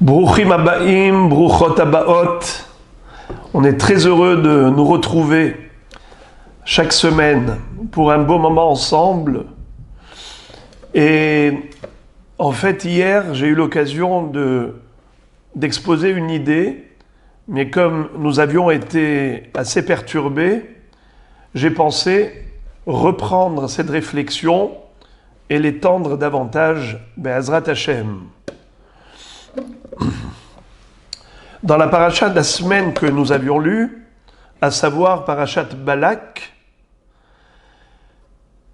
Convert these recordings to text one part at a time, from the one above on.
Bruchim Abaim, Bruchot Abaot. On est très heureux de nous retrouver chaque semaine pour un beau moment ensemble. Et en fait, hier, j'ai eu l'occasion d'exposer une idée, mais comme nous avions été assez perturbés, j'ai pensé reprendre cette réflexion et l'étendre davantage, Be'ezrat Hashem. Dans la paracha de la semaine que nous avions lue, à savoir parachat Balak,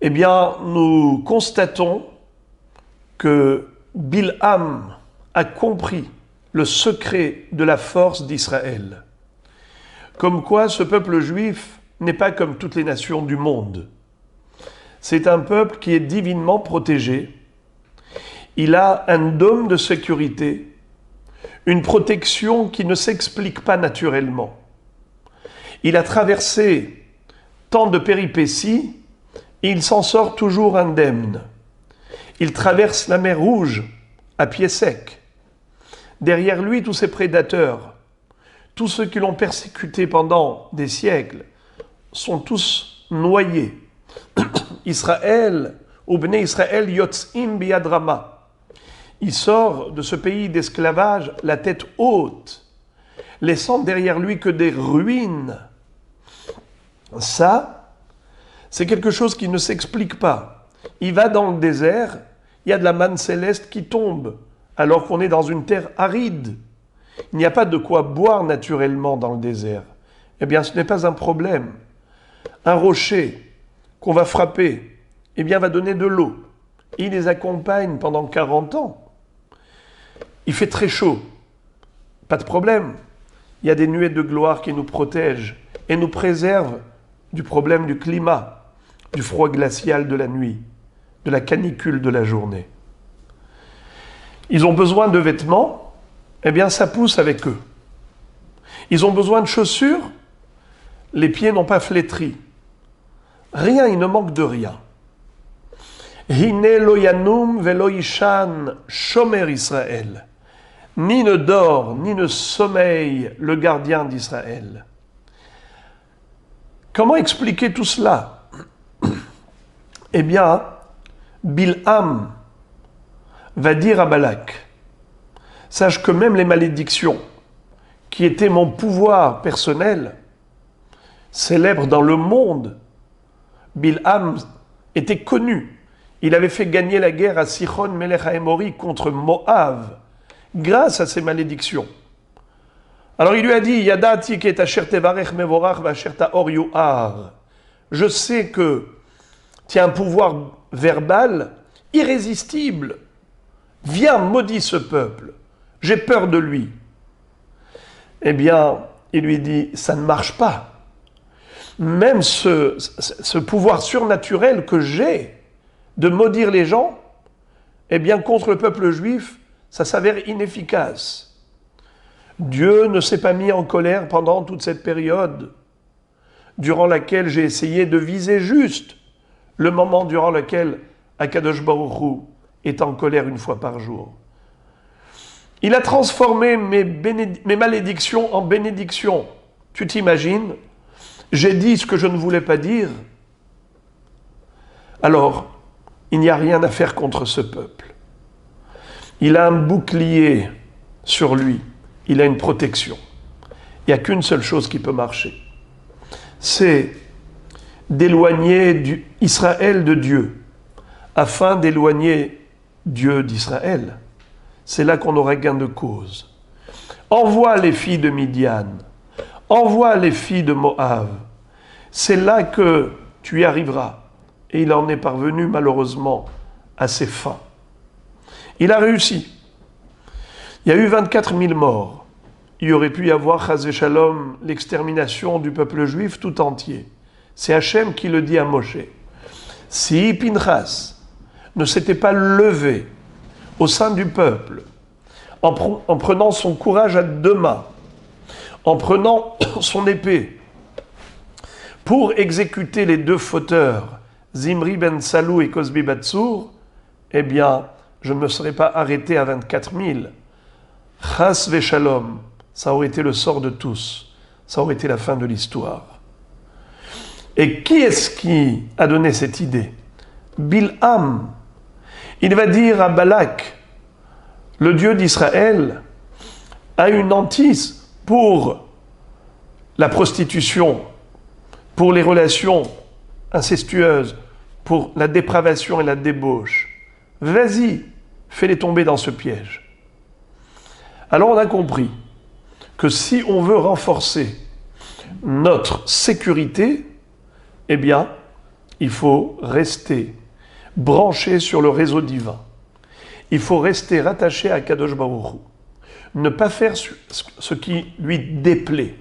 eh bien, nous constatons que Bilham a compris le secret de la force d'Israël. Comme quoi, ce peuple juif n'est pas comme toutes les nations du monde. C'est un peuple qui est divinement protégé. Il a un dôme de sécurité, une protection qui ne s'explique pas naturellement. Il a traversé tant de péripéties et il s'en sort toujours indemne. Il traverse la mer Rouge à pied sec. Derrière lui, tous ses prédateurs, tous ceux qui l'ont persécuté pendant des siècles, sont tous noyés. Israël, ou Bnei Israël yotzim biyad rama. Il sort de ce pays d'esclavage la tête haute, laissant derrière lui que des ruines. Ça, c'est quelque chose qui ne s'explique pas. Il va dans le désert, il y a de la manne céleste qui tombe, alors qu'on est dans une terre aride. Il n'y a pas de quoi boire naturellement dans le désert. Eh bien, ce n'est pas un problème. Un rocher qu'on va frapper, eh bien, va donner de l'eau. Il les accompagne pendant 40 ans. Il fait très chaud. Pas de problème. Il y a des nuées de gloire qui nous protègent et nous préservent du problème du climat, du froid glacial de la nuit, de la canicule de la journée. Ils ont besoin de vêtements, eh bien ça pousse avec eux. Ils ont besoin de chaussures, les pieds n'ont pas flétri. Rien, il ne manque de rien. Hine lo yanum velo ishan shomer Israël. Ni ne dort, ni ne sommeille le gardien d'Israël. Comment expliquer tout cela? Eh bien, Bilham va dire à Balak, sache que même les malédictions, qui étaient mon pouvoir personnel, célèbres dans le monde, Bilham était connu. Il avait fait gagner la guerre à Sichon Melech HaEmori contre Moab, grâce à ces malédictions. Alors il lui a dit, Yadati ket asher tevarech mevorach v'asher ta'or yu'ar. Je sais que tu as un pouvoir verbal irrésistible. Viens, maudis ce peuple. J'ai peur de lui. Eh bien, il lui dit, ça ne marche pas. Même ce pouvoir surnaturel que j'ai de maudire les gens, eh bien, contre le peuple juif, ça s'avère inefficace. Dieu ne s'est pas mis en colère pendant toute cette période, durant laquelle j'ai essayé de viser juste le moment durant lequel Akadosh Baruch Hu est en colère une fois par jour. Il a transformé mes malédictions en bénédictions. Tu t'imagines? J'ai dit ce que je ne voulais pas dire. Alors, il n'y a rien à faire contre ce peuple. Il a un bouclier sur lui. Il a une protection. Il n'y a qu'une seule chose qui peut marcher. C'est d'éloigner Israël de Dieu, afin d'éloigner Dieu d'Israël. C'est là qu'on aura gain de cause. Envoie les filles de Midian. Envoie les filles de Moab. C'est là que tu y arriveras. Et il en est parvenu malheureusement à ses fins. Il a réussi. Il y a eu 24 000 morts. Il aurait pu y avoir, chas v'shalom, l'extermination du peuple juif tout entier. C'est Hachem qui le dit à Moshe. Si Pinchas ne s'était pas levé au sein du peuple, en prenant son courage à deux mains, en prenant son épée, pour exécuter les deux fauteurs, Zimri ben Salou et Cozbi Batsour, eh bien, je ne me serais pas arrêté à 24 000. Chas veshalom, ça aurait été le sort de tous, ça aurait été la fin de l'histoire. Et qui est-ce qui a donné cette idée? Bilham. Il va dire à Balak, le Dieu d'Israël a une hantise pour la prostitution, pour les relations incestueuses, pour la dépravation et la débauche. Vas-y, fais-les tomber dans ce piège. Alors on a compris que si on veut renforcer notre sécurité, eh bien, il faut rester branché sur le réseau divin. Il faut rester rattaché à Kadosh Baruch Hu. Ne pas faire ce qui lui déplaît.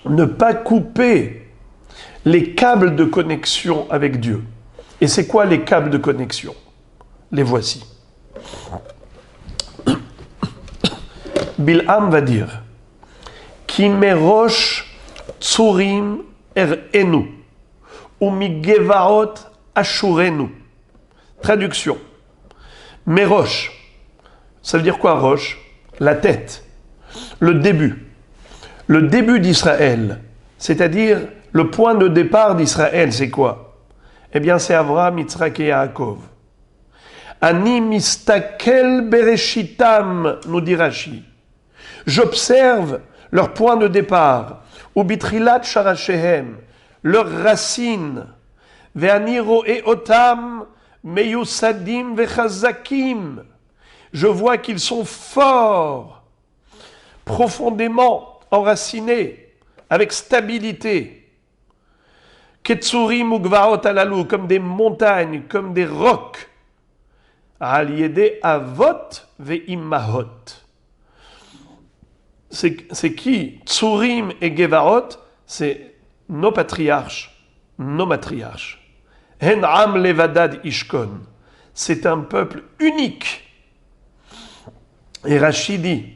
Ne pas couper les câbles de connexion avec Dieu. Et c'est quoi les câbles de connexion? Les voici. Bilham va dire Ki merosh tsurim erenu ou migevaot ashurenu. Traduction. Merosh, ça veut dire quoi roche? La tête. Le début. Le début d'Israël, c'est-à-dire le point de départ d'Israël, c'est quoi? Eh bien, c'est Avraham, Yitzhak et Yaakov. Ani mistakel bereshitam, nous dit Rashi. J'observe leur point de départ. Ubitrilat sharashehem, leurs racines. Ve'ani ro'e otam meyusadim vechazakim. Je vois qu'ils sont forts, profondément enracinés, avec stabilité. Ketsurim ugvaot alalou, comme des montagnes, comme des rocs. Al yede avot ve'immahot. C'est qui? Tsurim et Gevarot, c'est nos patriarches, nos matriarches. Hen am levadad ishkon. C'est un peuple unique. Et Rashi dit,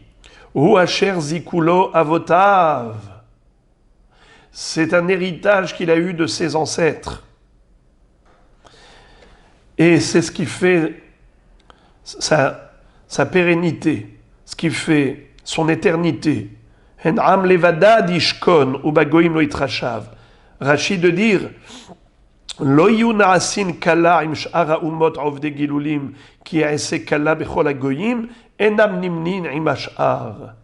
Hu asher zikulo avotav. C'est un héritage qu'il a eu de ses ancêtres. Et c'est ce qui fait sa pérennité, ce qui fait son éternité. Hen'am levadad ishkon u bagoim lo itrashav. Rashi de dire Lo yu na'asin kala im sh'ara umot ovde gilulim ki ya'ese kala bechol hagoyim enam nimnin im ash'ar.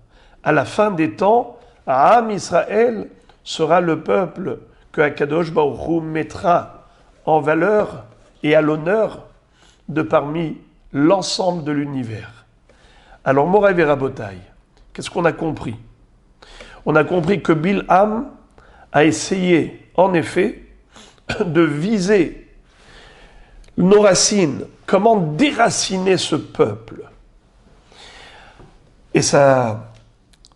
À la fin des temps, Am Israël sera le peuple que Akadosh Baruch Hu mettra en valeur et à l'honneur de parmi l'ensemble de l'univers. Alors, Morav et Rabotai, qu'est-ce qu'on a compris? On a compris que Bilham a essayé, en effet, de viser nos racines. Comment déraciner ce peuple? Et sa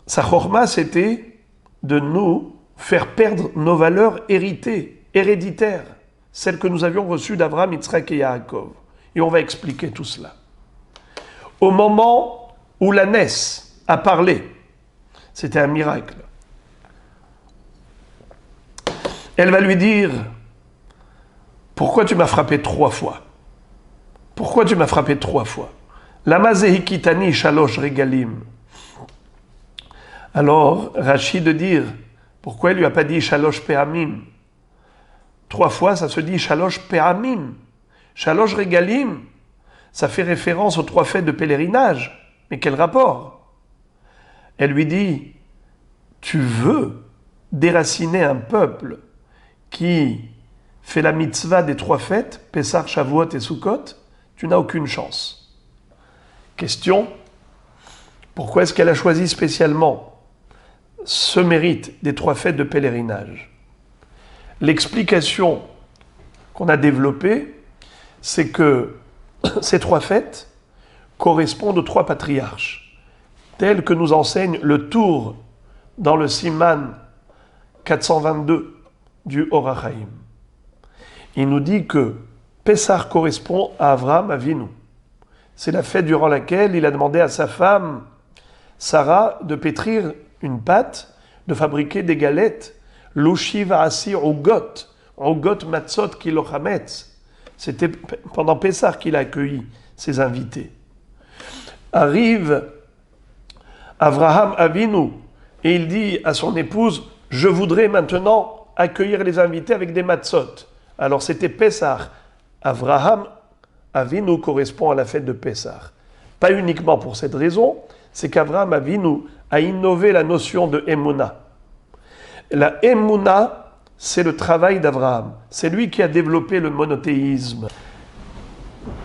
chorma, c'était de nous faire perdre nos valeurs héritées, héréditaires, celles que nous avions reçues d'Abraham, Yitzhak et Yaakov. Et on va expliquer tout cela. Au moment où la Ness a parlé, c'était un miracle. Elle va lui dire, pourquoi tu m'as frappé 3 fois? Pourquoi tu m'as frappé 3 fois? Lama zehikitani shalosh regalim. Alors, Rashi de dire, pourquoi il lui a pas dit shalosh pe'amim? 3 fois, ça se dit shalosh pe'amim. Shalosh regalim, ça fait référence aux 3 fêtes de pèlerinage. Mais quel rapport? Elle lui dit, tu veux déraciner un peuple qui fait la mitzvah des 3 fêtes, Pessah, Shavuot et Sukkot, tu n'as aucune chance. Question, pourquoi est-ce qu'elle a choisi spécialement ce mérite des 3 fêtes de pèlerinage? L'explication qu'on a développée, c'est que ces 3 fêtes correspondent aux 3 patriarches, tels que nous enseigne le Tour dans le Siman 422 du Or HaChaim. Il nous dit que Pessah correspond à Avraham Avinu. C'est la fête durant laquelle il a demandé à sa femme, Sarah, de pétrir une pâte, de fabriquer des galettes. Lushi va'asi ugot matzot kilo chametz. C'était pendant Pessah qu'il a accueilli ses invités. Arrive Avraham Avinu, et il dit à son épouse, je voudrais maintenant accueillir les invités avec des matzot. Alors c'était Pessah. Avraham Avinu correspond à la fête de Pessah. Pas uniquement pour cette raison, c'est qu'Avraham Avinu a innové la notion de Emouna. La Emouna, c'est le travail d'Avraham. C'est lui qui a développé le monothéisme.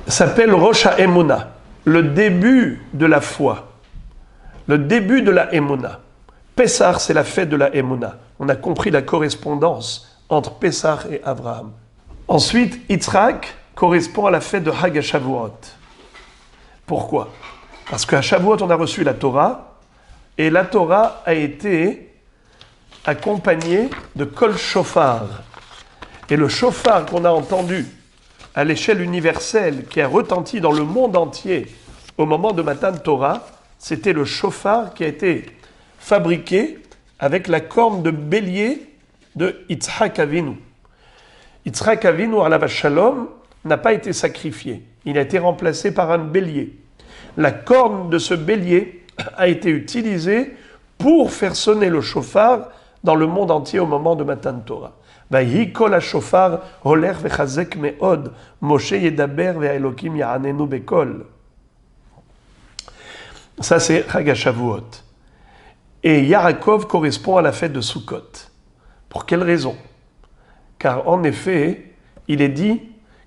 Ça s'appelle Rosh HaEmouna, le début de la foi. Le début de la Emouna. Pessah, c'est la fête de la Emouna. On a compris la correspondance entre Pessah et Avraham. Ensuite, Yitzhak correspond à la fête de Hag HaShavuot. Pourquoi ? Parce qu'à Shavuot, on a reçu la Torah, et la Torah a été accompagnée de Kol Shofar. Et le shofar qu'on a entendu à l'échelle universelle, qui a retenti dans le monde entier au moment de Matan Torah, c'était le shofar qui a été fabriqué avec la corne de bélier de Yitzhak Avinu. Yitzhak Avinu, alav shalom, n'a pas été sacrifié. Il a été remplacé par un bélier. La corne de ce bélier a été utilisée pour faire sonner le shofar dans le monde entier au moment de Matan Torah. Vahi kol hashofar holer vechazek me'od, Moshe yedaber ve'elokim ya'anenu bekol. Ça c'est Chag HaShavuot. Et Yaakov correspond à la fête de Sukkot. Pour quelle raison ? Car en effet, il est dit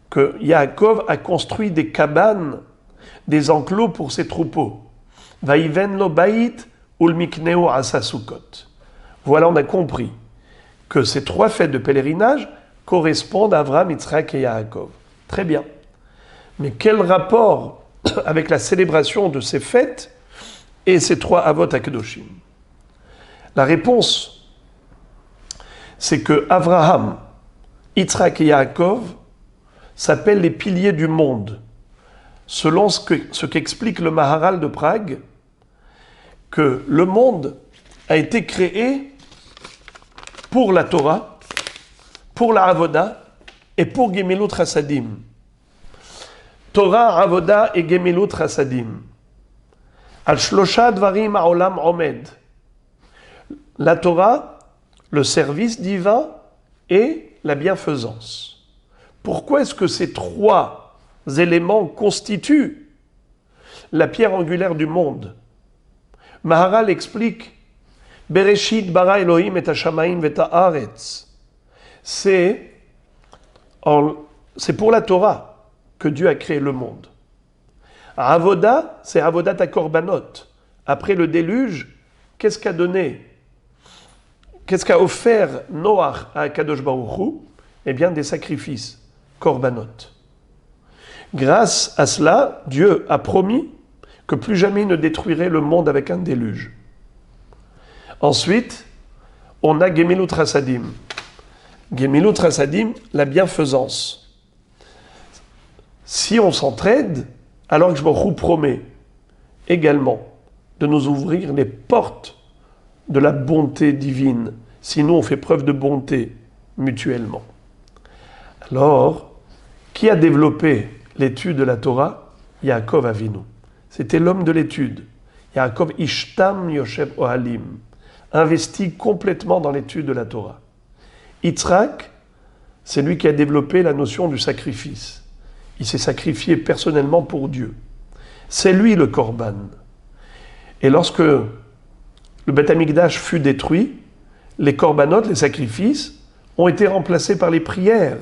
que Yaakov a construit des cabanes, des enclos pour ses troupeaux. Vaïven lo baït ulmikneo asa Sukkot. Voilà, on a compris que ces trois fêtes de pèlerinage correspondent à Avraham, Yitzhak et Yaakov. Très bien. Mais quel rapport avec la célébration de ces fêtes et ces trois Avot HaKadoshim ? La réponse, c'est que Avraham, Yitzhak et Yaakov s'appellent les piliers du monde, selon ce qu'explique le Maharal de Prague, que le monde a été créé pour la Torah, pour la Avoda et pour Gemilut Chasadim. Torah, Avoda et Gemilut Chasadim. Al Shlosha Dvarim Ha'olam Omed. La Torah, le service divin et la bienfaisance. Pourquoi est-ce que ces trois éléments constituent la pierre angulaire du monde ? Maharal explique Bereshit bara Elohim et hashamaim vet haaretz. C'est pour la Torah que Dieu a créé le monde. Avoda, c'est Avodat HaKorbanot. Après le déluge, qu'est-ce qu'a donné ? Qu'est-ce qu'a offert Noach à Kadosh Baruch Hu ? Eh bien, des sacrifices, Korbanot. Grâce à cela, Dieu a promis que plus jamais il ne détruirait le monde avec un déluge. Ensuite, on a Gemilut Chasadim. Gemilut Chasadim, la bienfaisance. Si on s'entraide, alors que je me promet également de nous ouvrir les portes de la bonté divine. Sinon, on fait preuve de bonté mutuellement. Alors, qui a développé l'étude de la Torah ? Yaakov Avinu. C'était l'homme de l'étude. Yaakov Ishtam Yoshev Ohalim. Investi complètement dans l'étude de la Torah. Yitzhak, c'est lui qui a développé la notion du sacrifice. Il s'est sacrifié personnellement pour Dieu. C'est lui le Korban. Et lorsque le Beth Amikdash fut détruit, les Korbanot, les sacrifices, ont été remplacés par les prières.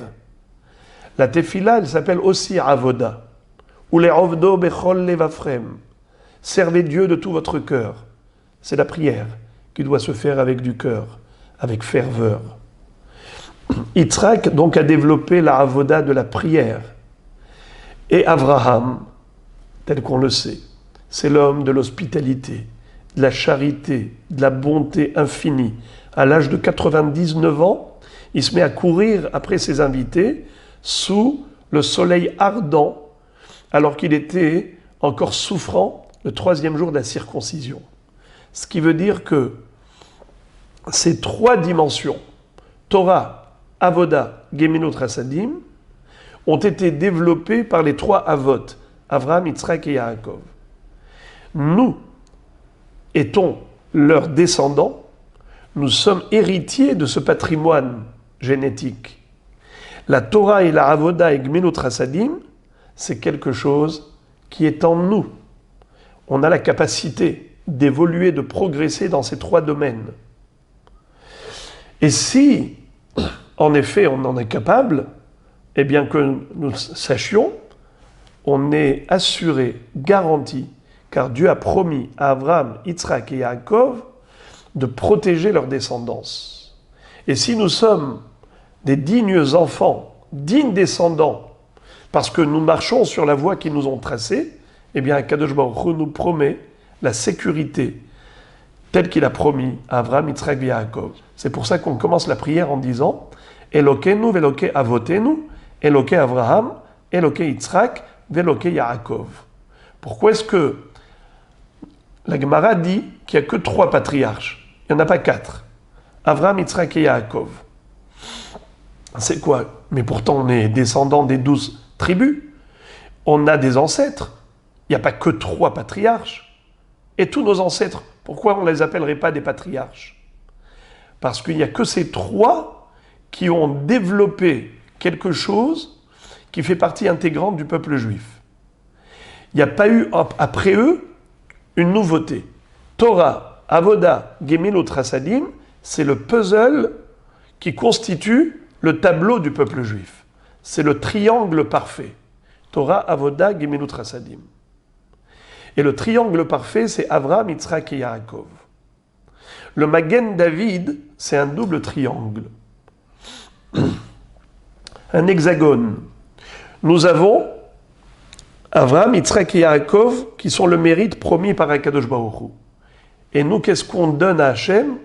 La Tefila, elle s'appelle aussi Avoda. Ou les Ovdo Bechol Levafrem. Servez Dieu de tout votre cœur. C'est la prière qui doit se faire avec du cœur, avec ferveur. Yitzhak donc a développé la avoda de la prière. Et Avraham, tel qu'on le sait, c'est l'homme de l'hospitalité, de la charité, de la bonté infinie. À l'âge de 99 ans, il se met à courir après ses invités sous le soleil ardent, alors qu'il était encore souffrant le 3e jour de la circoncision. Ce qui veut dire que ces trois dimensions, Torah, Avoda, Gemilut Chasadim, ont été développées par les trois Avot, Avraham, Yitzhak et Yaakov. Nous, étant leurs descendants, nous sommes héritiers de ce patrimoine génétique. La Torah et la Avoda et Gmilut Hasadim, c'est quelque chose qui est en nous. On a la capacité d'évoluer, de progresser dans ces trois domaines. Et si, en effet, on en est capable, eh bien que nous sachions, on est assuré, garanti, car Dieu a promis à Abraham, Yitzhak et Yaakov de protéger leur descendance. Et si nous sommes des dignes enfants, dignes descendants, parce que nous marchons sur la voie qu'ils nous ont tracée, eh bien Akadosh Baruch Hu nous promet la sécurité telle qu'il a promis à Abraham, Yitzhak et Yaakov. C'est pour ça qu'on commence la prière en disant Elokeinu veloke avotenu, Eloke Abraham, Eloke Yitzhak, veloke Yaakov. Pourquoi est-ce que la Gemara dit qu'il n'y a que 3 patriarches? Il n'y en a pas 4. Abraham, Yitzhak et Yaakov. C'est quoi? Mais pourtant on est descendants des 12 tribus. On a des ancêtres. Il n'y a pas que 3 patriarches. Et tous nos ancêtres, pourquoi on ne les appellerait pas des patriarches? Parce qu'il n'y a que ces 3 qui ont développé quelque chose qui fait partie intégrante du peuple juif. Il n'y a pas eu, après eux, une nouveauté. Torah, Avoda, Gemilut Hasadim, c'est le puzzle qui constitue le tableau du peuple juif. C'est le triangle parfait. Torah, Avoda, Gemilut Hasadim. Et le triangle parfait, c'est Avraham, Yitzhak et Yaakov. Le Magen David, c'est un double triangle. Un hexagone. Nous avons Avraham, Yitzhak et Yaakov qui sont le mérite promis par Akadosh Baruch Hu. Et nous, qu'est-ce qu'on donne à Hachem?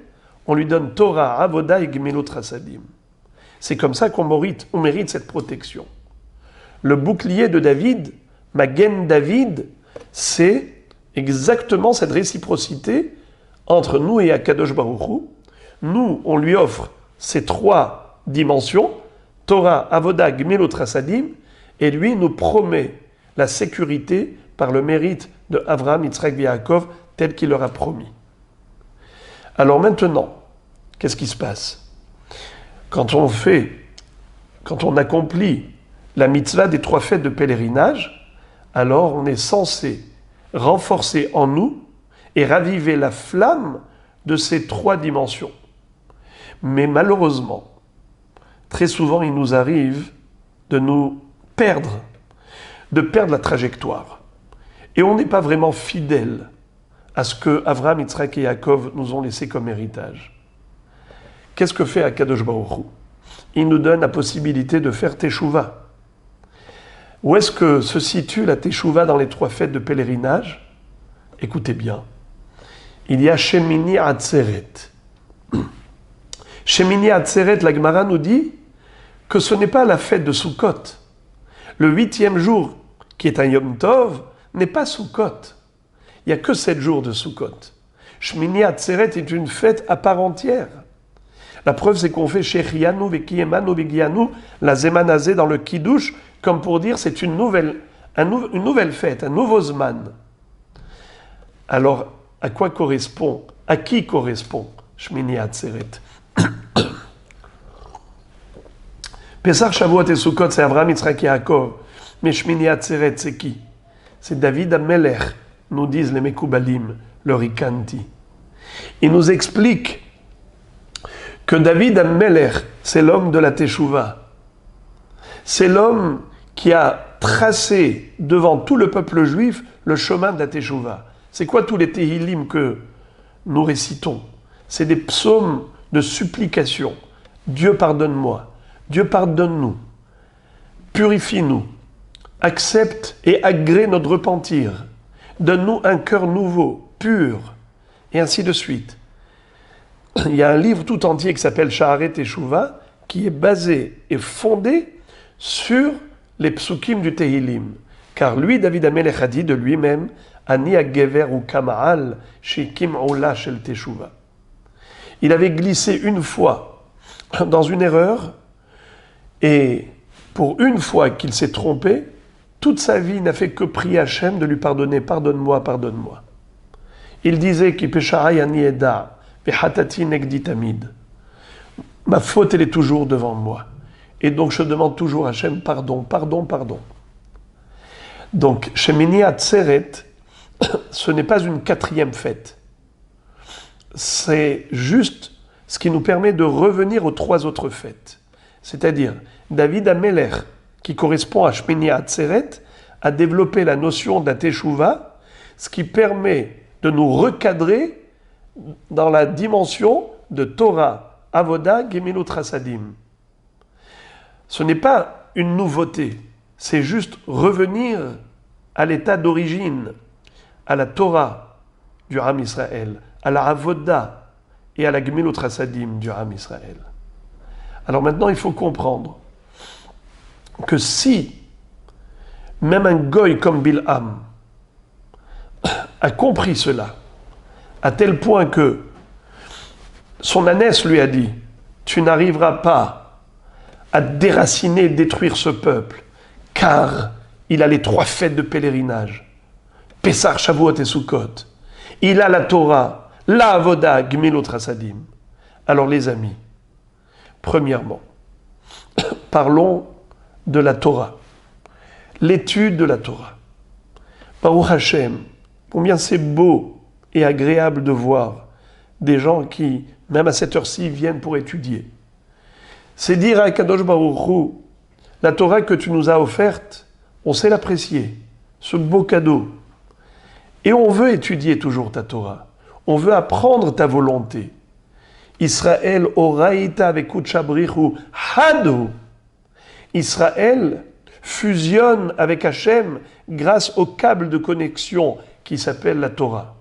On lui donne Torah, Avoda et Gemilut Hasadim. C'est comme ça qu'on mérite cette protection. Le bouclier de David, Magen David, c'est exactement cette réciprocité entre nous et Akadosh Baruch Hu. Nous, on lui offre ces 3 dimensions, Torah, Avoda, Gemilut Hasadim, et lui nous promet la sécurité par le mérite de Avraham, Yitzhak et Yaakov, tel qu'il leur a promis. Alors maintenant, qu'est-ce qui se passe? Quand on accomplit la mitzvah des 3 fêtes de pèlerinage, alors on est censé renforcer en nous et raviver la flamme de ces 3 dimensions. Mais malheureusement, très souvent il nous arrive de nous perdre la trajectoire. Et on n'est pas vraiment fidèle à ce que Avraham, Yitzhak et Yaakov nous ont laissé comme héritage. Qu'est-ce que fait Akadosh Baruch Hu? Il nous donne la possibilité de faire Teshuvah. Où est-ce que se situe la Teshuvah dans les 3 fêtes de pèlerinage? Écoutez bien. Il y a Shemini Atzeret. Shemini Atzeret, la Gemara nous dit que ce n'est pas la fête de Sukkot. Le 8e jour, qui est un Yom Tov, n'est pas Sukkot. Il n'y a que 7 jours de Sukkot. Shemini Atzeret est une fête à part entière. La preuve, c'est qu'on fait Shechianu, Vekiemanu, Vegianu, la Zemanazé dans le Kiddush, comme pour dire c'est une nouvelle fête, un nouveau Zman. Alors, à quoi correspond, à qui correspond Shemini Atzeret? Pesach, Shavuot et Sukkot, c'est Avraham, Yitzhak et Yaakov. Mais Shemini Atzeret, c'est qui? C'est David Amelech, nous disent les Mekoubalim, le Rikanti. Il nous explique que David Amelech, c'est l'homme de la Teshuvah. C'est l'homme qui a tracé devant tout le peuple juif le chemin de la Teshuvah. C'est quoi tous les Tehillim que nous récitons? C'est des psaumes de supplication. Dieu pardonne-moi, Dieu pardonne-nous, purifie-nous, accepte et agrée notre repentir, donne-nous un cœur nouveau, pur, et ainsi de suite. Il y a un livre tout entier qui s'appelle Shaharet Teshuvah, qui est basé et fondé sur les psukim du Tehillim. Car lui, David Amelech, a dit de lui-même, Ani hagever ou kama'al shekim ola shel Teshuvah. Il avait glissé une fois dans une erreur, et pour une fois qu'il s'est trompé, toute sa vie n'a fait que prier Hachem de lui pardonner, pardonne-moi, pardonne-moi. Il disait Ki pesharai ani eda, vehatati negdi tamid. Ma faute, elle est toujours devant moi. Et donc, je demande toujours à Hachem pardon, pardon, pardon. Donc, Shemini Atzeret, ce n'est pas une quatrième fête. C'est juste ce qui nous permet de revenir aux trois autres fêtes. C'est-à-dire, David Ameler, qui correspond à Shemini Atzeret, a développé la notion de la Teshuvah, ce qui permet de nous recadrer dans la dimension de Torah, Avoda, Gemilut Chasadim. Ce n'est pas une nouveauté, c'est juste revenir à l'état d'origine, à la Torah du Ham Israël, à la Avoda et à la Gemilut Chasadim du Ham Israël. Alors maintenant, il faut comprendre que si même un goy comme Bilham a compris cela, à tel point que son ânesse lui a dit « Tu n'arriveras pas à déraciner et détruire ce peuple, car il a les trois fêtes de pèlerinage, Pessah, Shavuot et Sukkot. Il a la Torah, la Avoda, Gemilut Chasadim. » Alors les amis, premièrement, parlons de la Torah, l'étude de la Torah. Baruch Hashem, combien c'est beau et agréable de voir des gens qui, même à cette heure-ci, viennent pour étudier. C'est dire à Kadosh Baruch Hu, la Torah que tu nous as offerte, on sait l'apprécier, ce beau cadeau. Et on veut étudier toujours ta Torah. On veut apprendre ta volonté. Israël oraïta avec Shabrichu hadu. Israël fusionne avec Hachem grâce au câble de connexion qui s'appelle la Torah.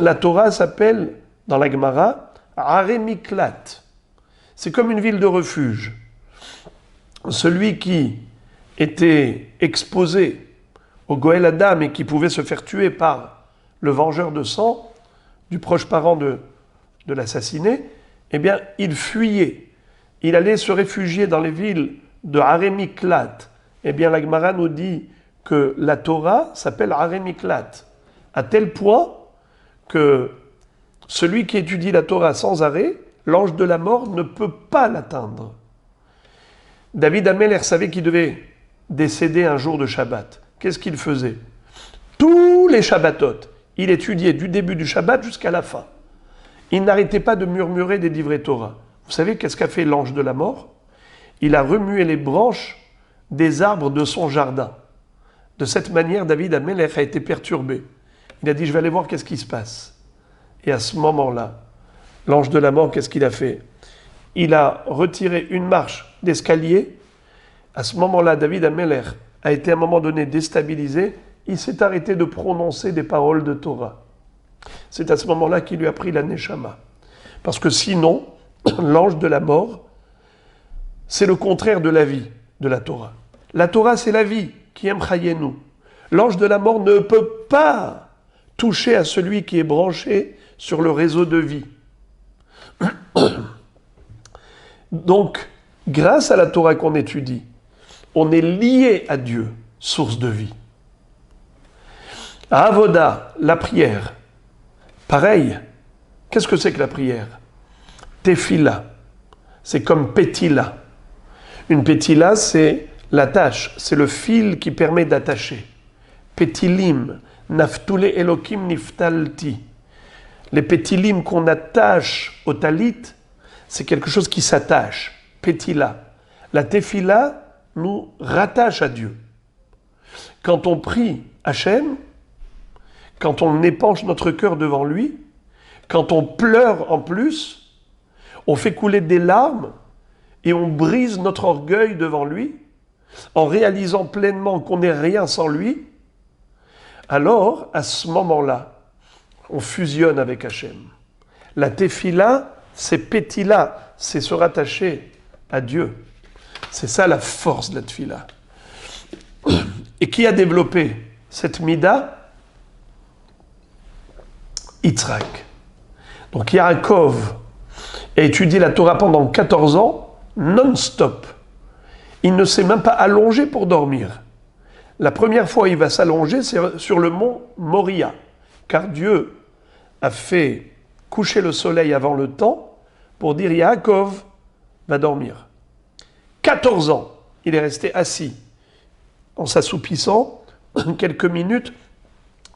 La Torah s'appelle, dans la Gemara, Aremiklat. C'est comme une ville de refuge. Celui qui était exposé au Goël Adam et qui pouvait se faire tuer par le vengeur de sang, du proche parent de l'assassiné, eh bien, il fuyait. Il allait se réfugier dans les villes de Aremiklat. Eh bien, la Gemara nous dit que la Torah s'appelle Aremiklat, à tel point que celui qui étudie la Torah sans arrêt, l'ange de la mort ne peut pas l'atteindre. David Ameler savait qu'il devait décéder un jour de Shabbat. Qu'est-ce qu'il faisait? Tous les Shabbatot, il étudiait du début du Shabbat jusqu'à la fin. Il n'arrêtait pas de murmurer des livrets Torah. Vous savez qu'est-ce qu'a fait l'ange de la mort? Il a remué les branches des arbres de son jardin. De cette manière, David Ameler a été perturbé. Il a dit, je vais aller voir qu'est-ce qui se passe. Et à ce moment-là, l'ange de la mort, qu'est-ce qu'il a fait? Il a retiré une marche d'escalier. À ce moment-là, David Ameler a été à un moment donné déstabilisé. Il s'est arrêté de prononcer des paroles de Torah. C'est à ce moment-là qu'il lui a pris la Neshama. Parce que sinon, l'ange de la mort, c'est le contraire de la vie, de la Torah. La Torah, c'est la vie, qui aime Chayenu. L'ange de la mort ne peut pas toucher à celui qui est branché sur le réseau de vie. Donc, grâce à la Torah qu'on étudie, on est lié à Dieu, source de vie. À Avoda, la prière, pareil. Qu'est-ce que c'est que la prière? Tefila, c'est comme Petila. Une Petila, c'est l'attache, c'est le fil qui permet d'attacher. Petilim, Naftule Elokim Niftalti. Les pétilim qu'on attache au talit, c'est quelque chose qui s'attache. Petila. La tefila nous rattache à Dieu. Quand on prie Hachem, quand on épanche notre cœur devant lui, quand on pleure en plus, on fait couler des larmes et on brise notre orgueil devant lui, en réalisant pleinement qu'on n'est rien sans lui, alors, à ce moment-là, on fusionne avec Hachem. La tefila, c'est petila, c'est se rattacher à Dieu. C'est ça la force de la tefila. Et qui a développé cette mida? Yitzhak. Donc Yaakov a étudié la Torah pendant 14 ans, non-stop. Il ne s'est même pas allongé pour dormir. La première fois où il va s'allonger, c'est sur le mont Moria. car Dieu a fait coucher le soleil avant le temps pour dire Yaakov va dormir. 14 ans, il est resté assis en s'assoupissant quelques minutes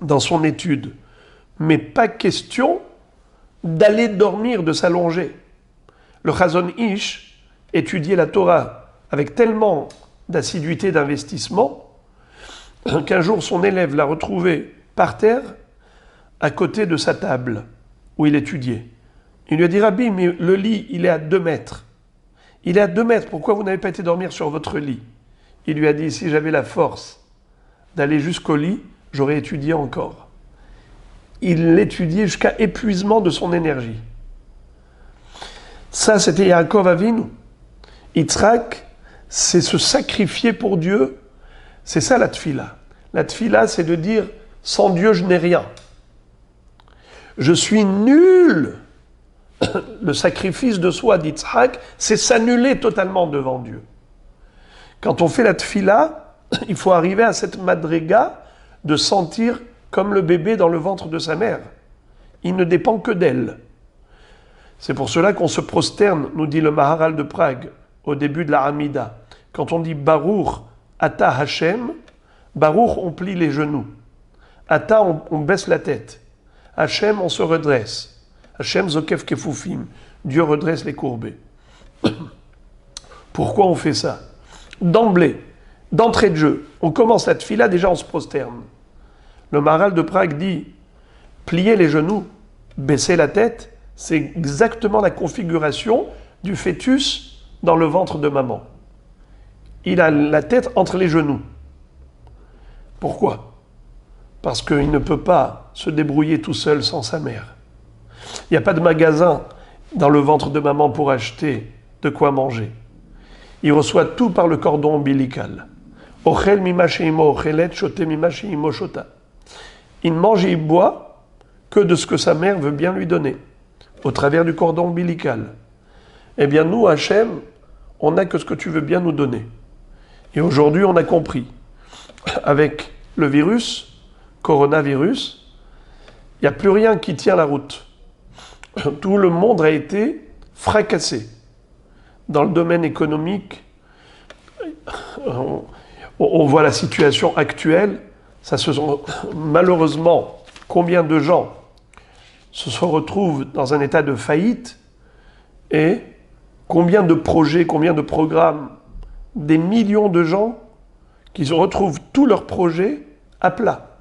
dans son étude. Mais pas question d'aller dormir, de s'allonger. Le Chazon Ish étudiait la Torah avec tellement d'assiduité, d'investissement, qu'un jour son élève l'a retrouvé par terre à côté de sa table où il étudiait. Il lui a dit, Rabbi, mais le lit, il est à 2 mètres. Il est à 2 mètres, pourquoi vous n'avez pas été dormir sur votre lit? Il lui a dit, si j'avais la force d'aller jusqu'au lit, j'aurais étudié encore. Il l'étudiait jusqu'à épuisement de son énergie. Ça, c'était Yaakov Avinu. Yitzhak, c'est se sacrifier pour Dieu. C'est ça la tfila. La tfila, c'est de dire, sans Dieu, je n'ai rien. Je suis nul. Le sacrifice de soi d'Yitzhak, c'est s'annuler totalement devant Dieu. Quand on fait la tfila, il faut arriver à cette madriga de sentir comme le bébé dans le ventre de sa mère. Il ne dépend que d'elle. C'est pour cela qu'on se prosterne, nous dit le Maharal de Prague, au début de la Hamida. Quand on dit Baruch Ata Hashem, Baruch, on plie les genoux. Ata, on baisse la tête. Hashem, on se redresse. Hashem Zokef Kefufim. Dieu redresse les courbés. Pourquoi on fait ça? D'emblée, d'entrée de jeu, on commence la tfila, déjà on se prosterne. Le Maharal de Prague dit, plier les genoux, baisser la tête, c'est exactement la configuration du fœtus dans le ventre de maman. Il a la tête entre les genoux. Pourquoi? Parce qu'il ne peut pas se débrouiller tout seul sans sa mère. Il n'y a pas de magasin dans le ventre de maman pour acheter de quoi manger. Il reçoit tout par le cordon ombilical. Ochel mima sheimo ochelet, shote mima sheimo shota. Il ne mange et il boit que de ce que sa mère veut bien lui donner, au travers du cordon ombilical. Eh bien nous, Hachem, on n'a que ce que tu veux bien nous donner. Et aujourd'hui, on a compris. Avec le virus, coronavirus, il n'y a plus rien qui tient la route. Tout le monde a été fracassé. Dans le domaine économique, on voit la situation actuelle. Ça se sont, malheureusement, combien de gens se retrouvent dans un état de faillite et combien de projets, combien de programmes, des millions de gens qui se retrouvent tous leurs projets à plat.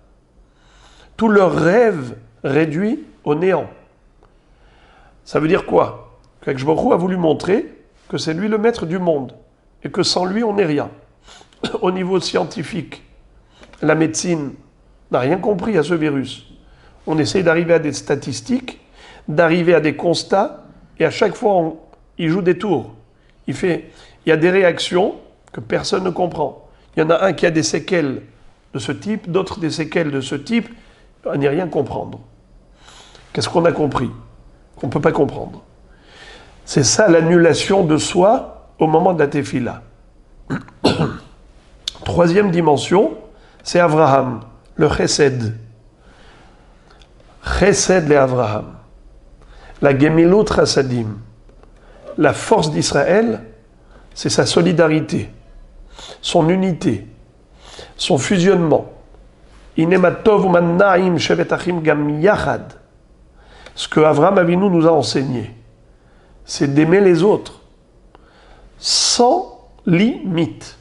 Tous leurs rêves réduits au néant. Ça veut dire quoi? Qu'Akadosh Baruch Hu a voulu montrer que c'est lui le maître du monde et que sans lui on n'est rien. Au niveau scientifique, la médecine n'a rien compris à ce virus. On essaie d'arriver à des statistiques, d'arriver à des constats, et à chaque fois il joue des tours. Il y a des réactions que personne ne comprend. Il y en a un qui a des séquelles de ce type, d'autres des séquelles de ce type, à n'y rien comprendre. Qu'est-ce qu'on a compris? Qu'on ne peut pas comprendre. C'est ça l'annulation de soi au moment de la tefila. Troisième dimension, c'est Avraham, le chesed. Chesed le Avraham. La gemilut chasadim. La force d'Israël, c'est sa solidarité, son unité, son fusionnement. Inematov umannaim shevet achim gam yachad. Ce que Avraham Avinu nous a enseigné, c'est d'aimer les autres sans limite.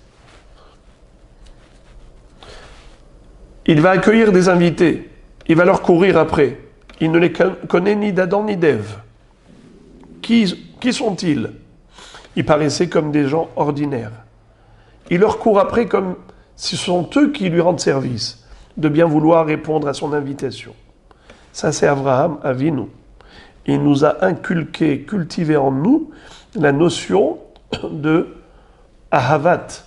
Il va accueillir des invités, il va leur courir après. Il ne les connaît ni d'Adam ni d'Ève. Qui sont-ils? Ils paraissaient comme des gens ordinaires. Il leur court après comme si ce sont eux qui lui rendent service, de bien vouloir répondre à son invitation. Ça, c'est Avraham Avinu. Il nous a inculqué, cultivé en nous la notion de ahavat.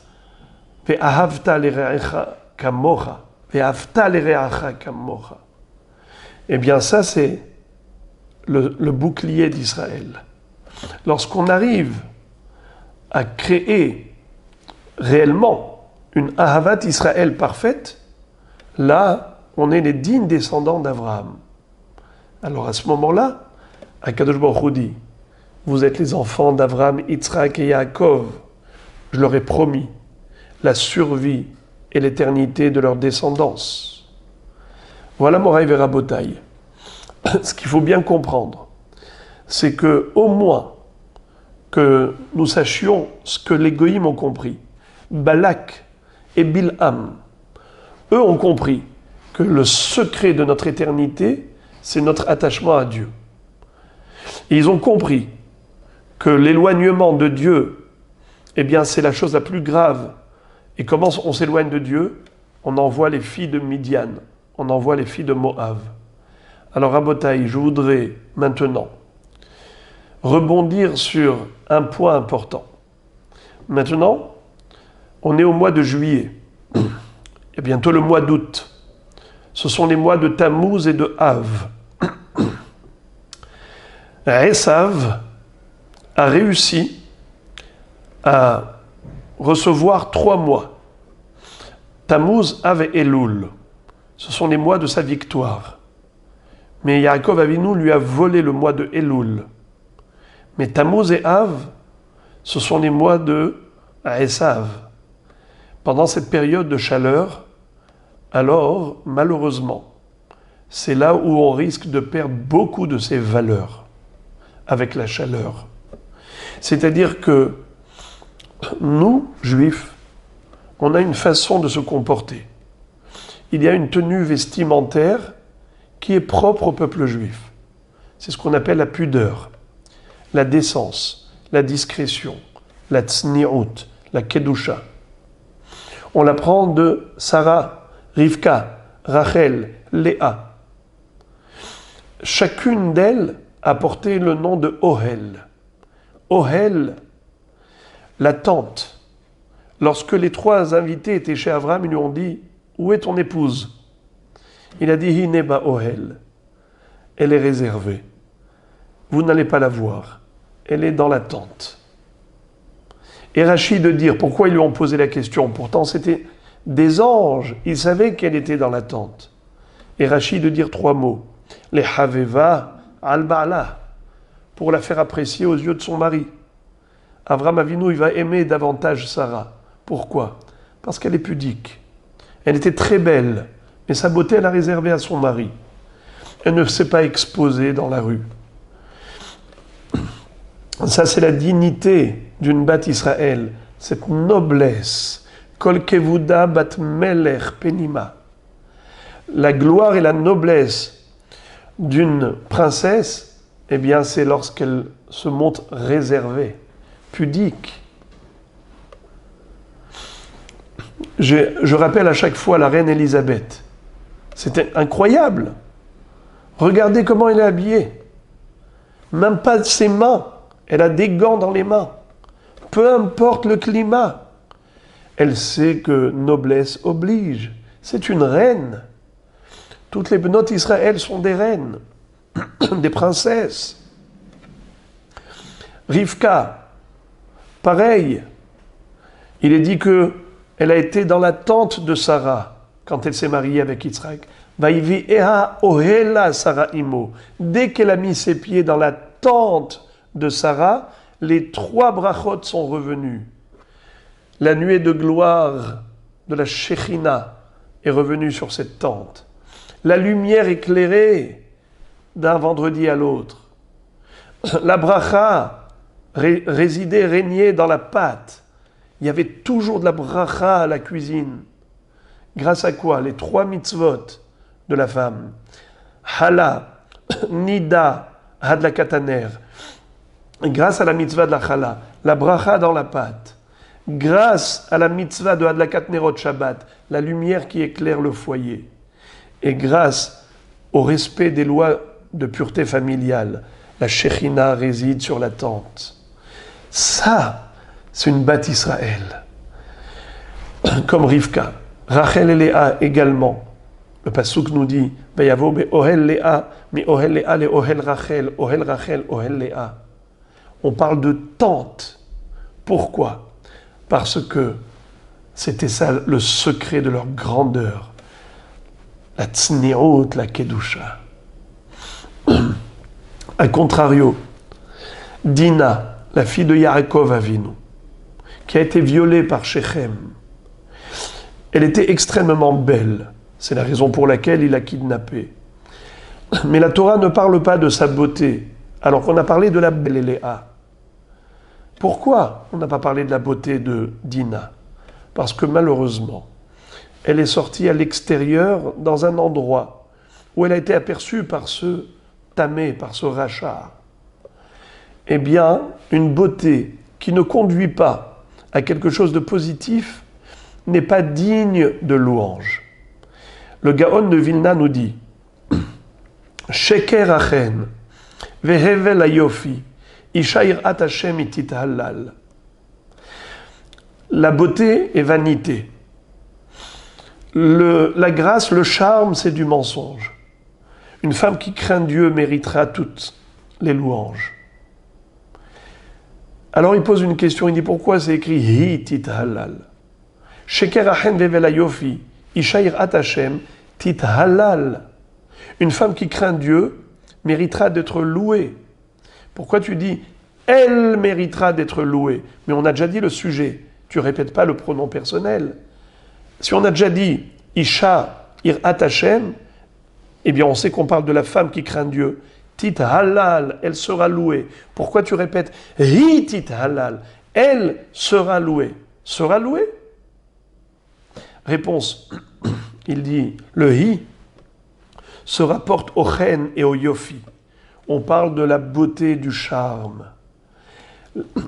Ve'ahavta l'ereacha kamocha. Ve'ahavta l'ereacha kamocha. Eh bien, ça, c'est le bouclier d'Israël. Lorsqu'on arrive à créer réellement une ahavat Israël parfaite, là, on est les dignes descendants d'Abraham. Alors à ce moment-là, Akadosh Baruch Hu dit, vous êtes les enfants d'Abraham, Yitzhak et Yaakov. Je leur ai promis la survie et l'éternité de leur descendance. Voilà Moraï Verabotaï. Ce qu'il faut bien comprendre, c'est que au moins que nous sachions ce que les goïms ont compris. Balak et Bilham, eux ont compris que le secret de notre éternité, c'est notre attachement à Dieu. Et ils ont compris que l'éloignement de Dieu, eh bien, c'est la chose la plus grave. Et comment on s'éloigne de Dieu? On envoie les filles de Midian, on envoie les filles de Moab. Alors, Rabotaï, je voudrais maintenant rebondir sur un point important. Maintenant, on est au mois de juillet, et bientôt le mois d'août. Ce sont les mois de Tammuz et de Av. Esav a réussi à recevoir 3 mois. Tammuz, Av et Elul. Ce sont les mois de sa victoire. Mais Yaakov Avinu lui a volé le mois de Elul. Mais Tammuz et Av, ce sont les mois de Esav. Pendant cette période de chaleur, alors, malheureusement, c'est là où on risque de perdre beaucoup de ses valeurs avec la chaleur. C'est-à-dire que nous, Juifs, on a une façon de se comporter. Il y a une tenue vestimentaire qui est propre au peuple juif. C'est ce qu'on appelle la pudeur, la décence, la discrétion, la tsni'ut, la kedusha. On l'apprend de Sarah, Rivka, Rachel, Léa. Chacune d'elles a porté le nom de Ohel. Ohel, la tente. Lorsque les 3 invités étaient chez Abraham, ils lui ont dit « Où est ton épouse ?» Il a dit « Hineba Ohel ». Elle est réservée. Vous n'allez pas la voir. Elle est dans la tente. Et Rachid de dire pourquoi ils lui ont posé la question. Pourtant, c'était des anges. Ils savaient qu'elle était dans la tente. Et Rachid de dire 3 mots. Les Haveva al-Ba'la. Pour la faire apprécier aux yeux de son mari. Avraham Avinu, il va aimer davantage Sarah. Pourquoi? Parce qu'elle est pudique. Elle était très belle. Mais sa beauté, elle a réservé à son mari. Elle ne s'est pas exposée dans la rue. Ça, c'est la dignité d'une bat Israël, cette noblesse. Kol kevuda bat melech penima. La gloire et la noblesse d'une princesse, eh bien, c'est lorsqu'elle se montre réservée, pudique. Je rappelle à chaque fois la reine Élisabeth. C'était incroyable. Regardez comment elle est habillée. Même pas ses mains. Elle a des gants dans les mains. Peu importe le climat. Elle sait que noblesse oblige. C'est une reine. Toutes les benotes Israël sont des reines, des princesses. Rivka, pareil. Il est dit que elle a été dans la tente de Sarah quand elle s'est mariée avec Yitzhak. Vaïvi eha ohela Sarah imo. Dès qu'elle a mis ses pieds dans la tente de Sarah, les 3 brachot sont revenus. La nuée de gloire de la Shekhinah est revenue sur cette tente. La lumière éclairée d'un vendredi à l'autre. La bracha résidait, régnait dans la pâte. Il y avait toujours de la bracha à la cuisine. Grâce à quoi? Les 3 mitzvot de la femme. Hala, Nida, Hadlakataner. Grâce à la mitzvah de la chala, la bracha dans la pâte. Grâce à la mitzvah de Hadlakat Nerot Shabbat, la lumière qui éclaire le foyer. Et grâce au respect des lois de pureté familiale, la Shekhinah réside sur la tente. Ça, c'est une bat Israël. Comme Rivka. Rachel et Léa également. Le pasuk nous dit Vayavo be ohel Léa, mi ohel Léa le ohel Rachel, ohel Léa. On parle de tente. Pourquoi? Parce que c'était ça le secret de leur grandeur. la tzniut, la kedusha. A contrario, Dina, la fille de Yaakov Avinu, qui a été violée par Shechem, elle était extrêmement belle. C'est la raison pour laquelle il l'a kidnappée. Mais la Torah ne parle pas de sa beauté, alors qu'on a parlé de la belle Léa. Pourquoi on n'a pas parlé de la beauté de Dina? Parce que malheureusement, elle est sortie à l'extérieur dans un endroit où elle a été aperçue par ce tamé, par ce rachat. Eh bien, une beauté qui ne conduit pas à quelque chose de positif n'est pas digne de louange. Le Gaon de Vilna nous dit Sheker achen vehevel ayofi isha irat Hashem itit halal. La beauté est vanité. La grâce, le charme, c'est du mensonge. Une femme qui craint Dieu méritera toutes les louanges. Alors il pose une question, il dit pourquoi c'est écrit Hi tit halal. Sheker achen vehevel ayofi isha irat Hashem tit halal. Une femme qui craint Dieu méritera d'être louée. Pourquoi tu dis elle méritera d'être louée? Mais on a déjà dit le sujet. Tu répètes pas le pronom personnel. Si on a déjà dit Isha irat Hashem, eh bien on sait qu'on parle de la femme qui craint Dieu. Tit halal, elle sera louée. Pourquoi tu répètes Hi tit halal, elle sera louée? Sera louée? Réponse. Il dit le hi se rapporte au chen et au yofi. On parle de la beauté du charme.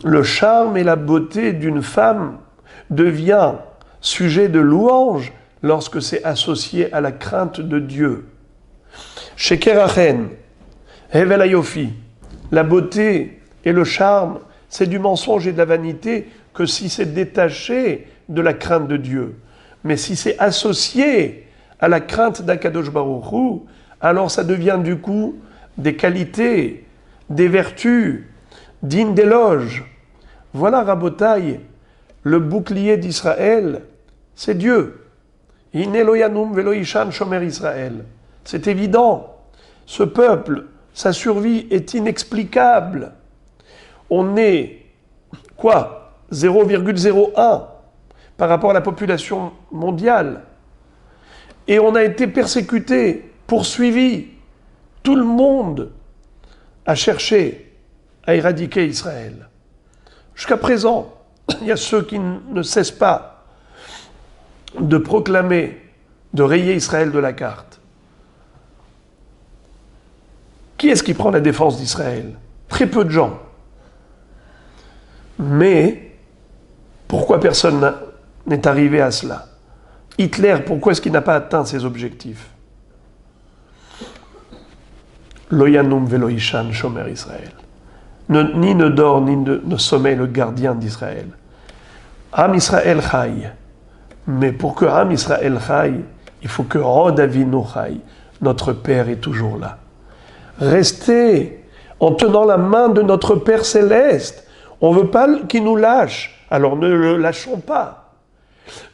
Le charme et la beauté d'une femme devient sujet de louange lorsque c'est associé à la crainte de Dieu. Sheker achen, hevel ayofi, la beauté et le charme, c'est du mensonge et de la vanité que si c'est détaché de la crainte de Dieu. Mais si c'est associé à la crainte d'Akadosh Baruch Hu, alors ça devient du coup des qualités, des vertus, dignes d'éloge. Voilà, Rabotai, le bouclier d'Israël, c'est Dieu. Hine lo yanum velo ishan shomer Israël. C'est évident. Ce peuple, sa survie est inexplicable. On est, 0,01 par rapport à la population mondiale. Et on a été persécuté, poursuivi. Tout le monde a cherché à éradiquer Israël. Jusqu'à présent, il y a ceux qui ne cessent pas de proclamer, de rayer Israël de la carte. Qui est-ce qui prend la défense d'Israël? Très peu de gens. Mais pourquoi personne n'est arrivé à cela? Hitler, pourquoi est-ce qu'il n'a pas atteint ses objectifs? Lo yanum velo ishan shomer Israël. Ni ne dort, ni ne sommeille le gardien d'Israël. Am Israël chai. Mais pour que Am Israël chai, il faut que Od Avinu chai, notre Père est toujours là. Restez en tenant la main de notre Père céleste. On ne veut pas qu'il nous lâche, alors ne le lâchons pas.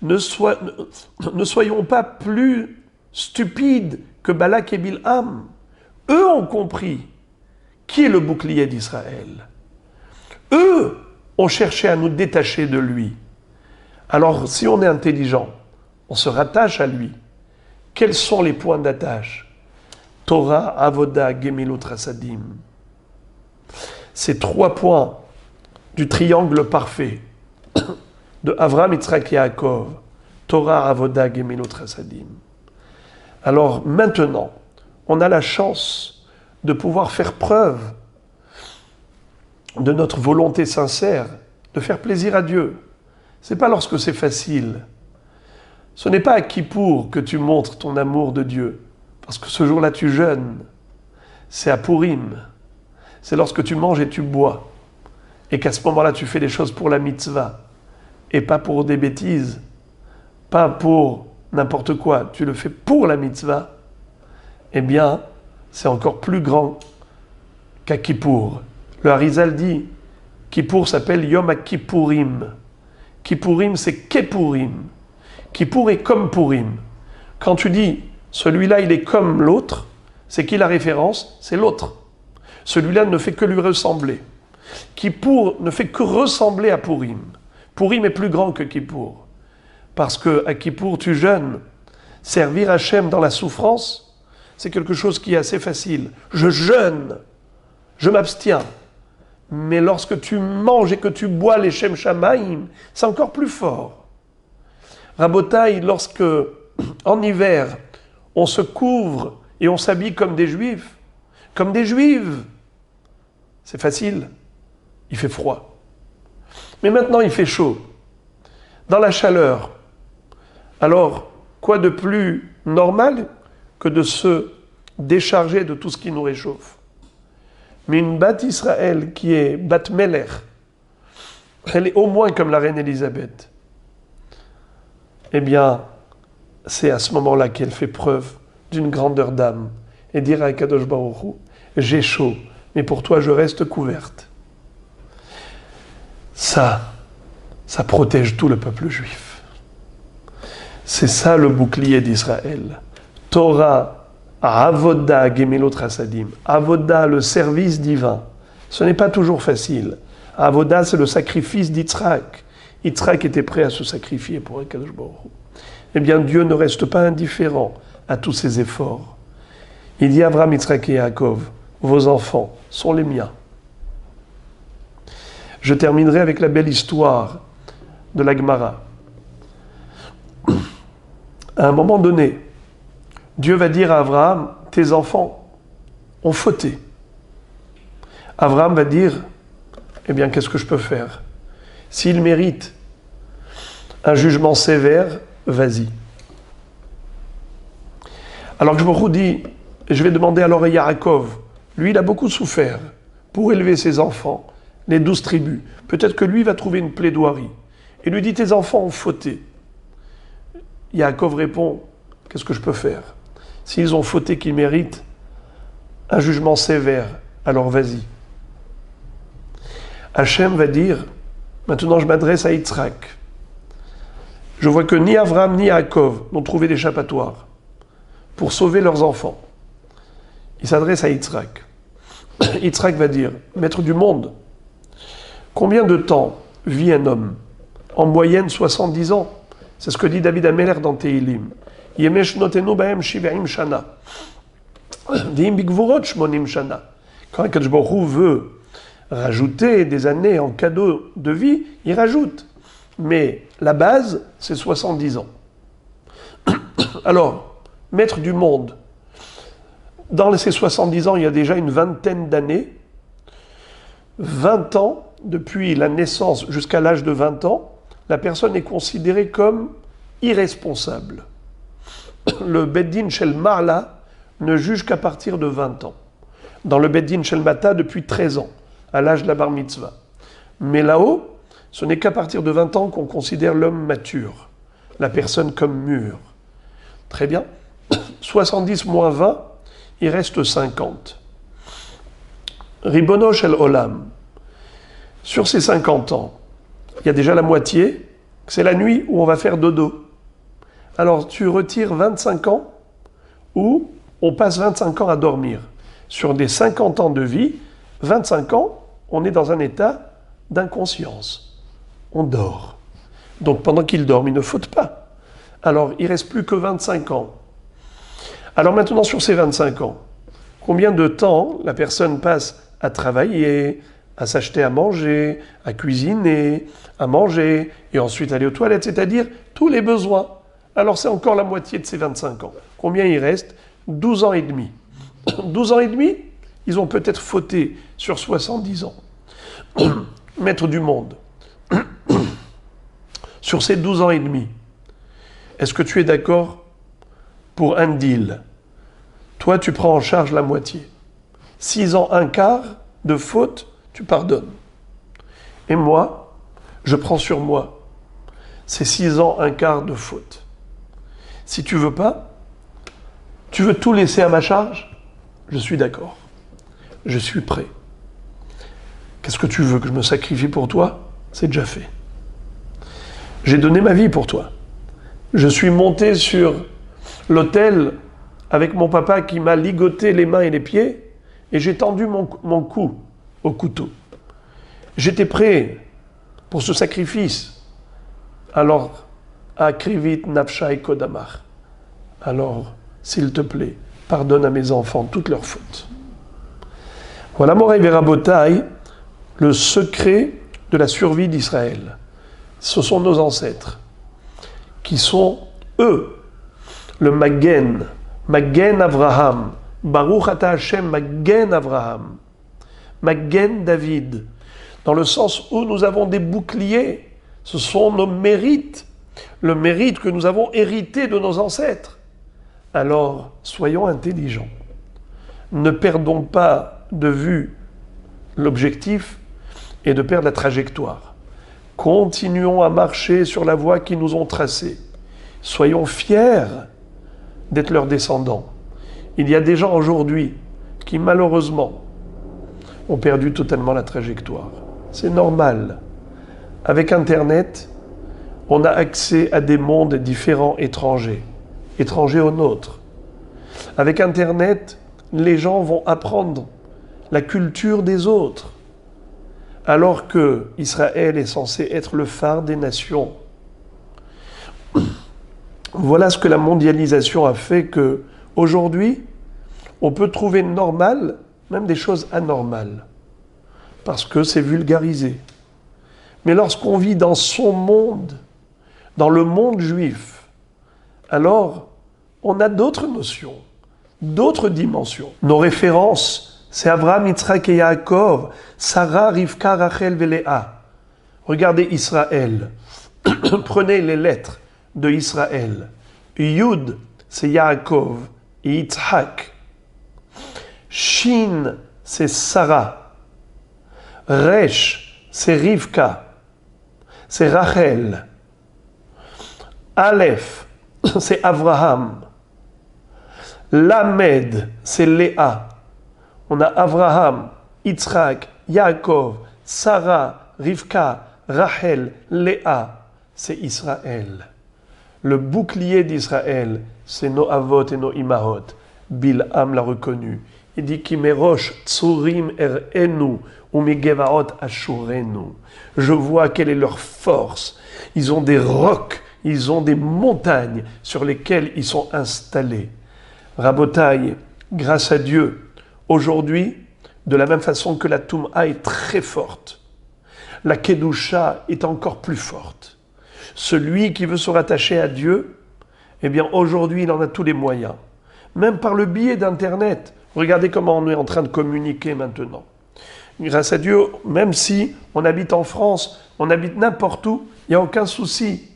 Ne soyons pas plus stupides que Balak et Bilham. Eux ont compris qui est le bouclier d'Israël. Eux ont cherché à nous détacher de lui. Alors, si on est intelligent, on se rattache à lui. Quels sont les points d'attache? Torah, Avoda, Gemilut, Rasadim. Ces 3 points du triangle parfait de Avraham, Yitzhak, Yaakov. Torah, Avoda, Gemilut, Rasadim. Alors maintenant, on a la chance de pouvoir faire preuve de notre volonté sincère, de faire plaisir à Dieu. Ce n'est pas lorsque c'est facile. Ce n'est pas à Kippour que tu montres ton amour de Dieu, parce que ce jour-là tu jeûnes. C'est à Purim. C'est lorsque tu manges et tu bois, et qu'à ce moment-là tu fais des choses pour la mitzvah, et pas pour des bêtises, pas pour n'importe quoi. Tu le fais pour la mitzvah. Eh bien, c'est encore plus grand qu'à Kippour. Le Harizal dit, Kippour s'appelle Yom HaKippourim. Kippourim, c'est Kepourim. Kippour est comme Purim. Quand tu dis Celui-là, il est comme l'autre. C'est qui la référence? C'est l'autre. Celui-là ne fait que lui ressembler. Kippour ne fait que ressembler à Purim. Purim est plus grand que Kippour. Parce que à Kippour, tu jeûnes. Servir Hachem dans la souffrance, c'est quelque chose qui est assez facile. Je jeûne, je m'abstiens. Mais lorsque tu manges et que tu bois les Shem Shamaim, c'est encore plus fort. Rabotaï, lorsque, en hiver, on se couvre et on s'habille comme des juifs, comme des juives, c'est facile, il fait froid. Mais maintenant, il fait chaud, dans la chaleur. Alors, quoi de plus normal que de se décharger de tout ce qui nous réchauffe? Mais une Bat Israël qui est Bat Melech, elle est au moins comme la reine Élisabeth. Eh bien, c'est à ce moment-là qu'elle fait preuve d'une grandeur d'âme et dire à Kadosh Baruch Hu, j'ai chaud, mais pour toi je reste couverte. Ça protège tout le peuple juif. C'est ça le bouclier d'Israël. Torah, Avoda, Gemelot Rasadim. Avoda, le service divin. Ce n'est pas toujours facile. Avoda, c'est le sacrifice d'Yitzhak. Yitzhak était prêt à se sacrifier pour Akadosh Baruch Hu. Eh bien, Dieu ne reste pas indifférent à tous ses efforts. Il dit à Abraham, Yitzhak et Yaakov, vos enfants sont les miens. Je terminerai avec la belle histoire de la Gemara. À un moment donné, Dieu va dire à Abraham, tes enfants ont fauté. Abraham va dire, eh bien, qu'est-ce que je peux faire? S'ils méritent un jugement sévère, vas-y. Alors que je me dis, je vais demander alors à Yaakov, lui il a beaucoup souffert pour élever ses enfants, les 12 tribus. Peut-être que lui va trouver une plaidoirie. Et lui dit, tes enfants ont fauté. Yaakov répond, qu'est-ce que je peux faire? S'ils ont fauté qu'ils méritent un jugement sévère, alors vas-y. Hachem va dire, maintenant je m'adresse à Yitzhak. Je vois que ni Avraham ni Yaakov n'ont trouvé d'échappatoire pour sauver leurs enfants. Il s'adresse à Yitzhak. Yitzhak va dire, maître du monde, combien de temps vit un homme? En moyenne 70 ans. C'est ce que dit David Ameler dans Tehilim. Yemesh notenu bahem shivaim shana. Diim bigvurot shmonim shana. Quand Akadosh Baruch Hu veut rajouter des années en cadeau de vie, il rajoute. Mais la base, c'est 70 ans. Alors, maître du monde, dans ces 70 ans, il y a déjà une vingtaine d'années. 20 ans, depuis la naissance jusqu'à l'âge de 20 ans, la personne est considérée comme irresponsable. Le Beddin Shel Marla ne juge qu'à partir de 20 ans. Dans le Beddin Shel Mata, depuis 13 ans, à l'âge de la bar mitzvah. Mais là-haut, ce n'est qu'à partir de 20 ans qu'on considère l'homme mature, la personne comme mûre. Très bien. 70 moins 20, il reste 50. Ribono Shel Olam. Sur ces 50 ans, il y a déjà la moitié, c'est la nuit où on va faire dodo. Alors tu retires 25 ans où on passe 25 ans à dormir. Sur des 50 ans de vie, 25 ans, on est dans un état d'inconscience. On dort. Donc pendant qu'il dort, il ne faute pas. Alors il ne reste plus que 25 ans. Alors maintenant sur ces 25 ans, combien de temps la personne passe à travailler, à s'acheter à manger, à cuisiner, à manger, et ensuite aller aux toilettes, c'est-à-dire tous les besoins. Alors c'est encore la moitié de ces 25 ans. Combien il reste? 12 ans et demi. 12 ans et demi, ils ont peut-être fauté sur 70 ans. Maître du monde. Sur ces 12 ans et demi, est-ce que tu es d'accord pour un deal? Toi, tu prends en charge la moitié. 6 ans, un quart de faute, tu pardonnes. Et moi, je prends sur moi ces 6 ans, un quart de faute. Si tu veux pas, tu veux tout laisser à ma charge? Je suis d'accord. Je suis prêt. Qu'est-ce que tu veux que je me sacrifie pour toi? C'est déjà fait. J'ai donné ma vie pour toi. Je suis monté sur l'autel avec mon papa qui m'a ligoté les mains et les pieds, et j'ai tendu mon cou au couteau. J'étais prêt pour ce sacrifice. Alors, akrivit nafsha et kodamar. Alors, s'il te plaît, pardonne à mes enfants toutes leurs fautes. Voilà, Moraï Verabotaï, le secret de la survie d'Israël. Ce sont nos ancêtres, qui sont, eux, le Magen Avraham. Baruch ata Hashem Magen Avraham. Magen David. Dans le sens où nous avons des boucliers, ce sont nos mérites, le mérite que nous avons hérité de nos ancêtres. Alors, soyons intelligents. Ne perdons pas de vue l'objectif et de perdre la trajectoire. Continuons à marcher sur la voie qu'ils nous ont tracée. Soyons fiers d'être leurs descendants. Il y a des gens aujourd'hui qui, malheureusement, ont perdu totalement la trajectoire. C'est normal. Avec Internet, on a accès à des mondes différents, étrangers aux nôtres. Avec Internet, les gens vont apprendre la culture des autres, alors que Israël est censé être le phare des nations. Voilà ce que la mondialisation a fait que, aujourd'hui, on peut trouver normal, même des choses anormales, parce que c'est vulgarisé. Mais lorsqu'on vit dans son monde, dans le monde juif, alors on a d'autres notions, d'autres dimensions. Nos références, c'est Avraham, Yitzhak et Yaakov, Sarah, Rivka, Rachel et Léa. Regardez Israël. Prenez les lettres de Israël. Yud, c'est Yaakov et Yitzhak. Shin, c'est Sarah. Resh, c'est Rivka. C'est Rachel. Aleph, c'est Avraham. Lamed, c'est Léa. On a Avraham, Yitzhak, Yaakov, Sarah, Rivka, Rachel, Léa. C'est Israël. Le bouclier d'Israël, c'est nos avot et nos imahot. Bilham l'a reconnu. Il dit Kimerosh tsurim erenu ou migevaot ashurenu. Je vois quelle est leur force. Ils ont des rocs, ils ont des montagnes sur lesquelles ils sont installés. Rabotaï, grâce à Dieu, aujourd'hui, de la même façon que la Toum'a est très forte, la Kedusha est encore plus forte. Celui qui veut se rattacher à Dieu, eh bien aujourd'hui, il en a tous les moyens. Même par le biais d'Internet. Regardez comment on est en train de communiquer maintenant. Grâce à Dieu, même si on habite en France, on habite n'importe où, il n'y a aucun souci.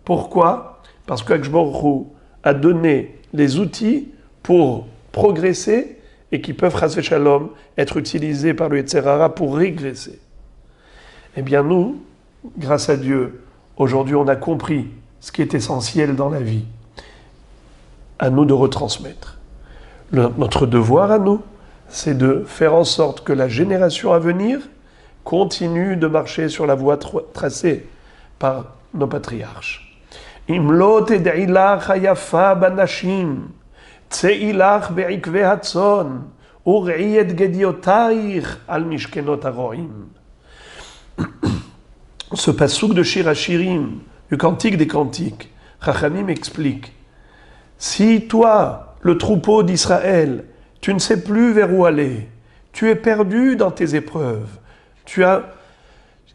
Pourquoi ? Parce qu'Akadosh Baruch Hu a donné les outils pour progresser et qui peuvent, chas v'shalom, être utilisés par le Yetzer Hara pour régresser. Eh bien nous, grâce à Dieu, aujourd'hui on a compris ce qui est essentiel dans la vie. À nous de retransmettre. Notre devoir à nous, c'est de faire en sorte que la génération à venir continue de marcher sur la voie tracée par nos patriarches. Imlo ted'ilach hayafa banashim, tse'ilach be'ikve hatzon, ur'i et gediotaich al mishkenot haroim. Ce passouk de Shir HaShirim, du Cantique des Cantiques, Chachamim explique, si toi, le troupeau d'Israël, tu ne sais plus vers où aller, tu es perdu dans tes épreuves,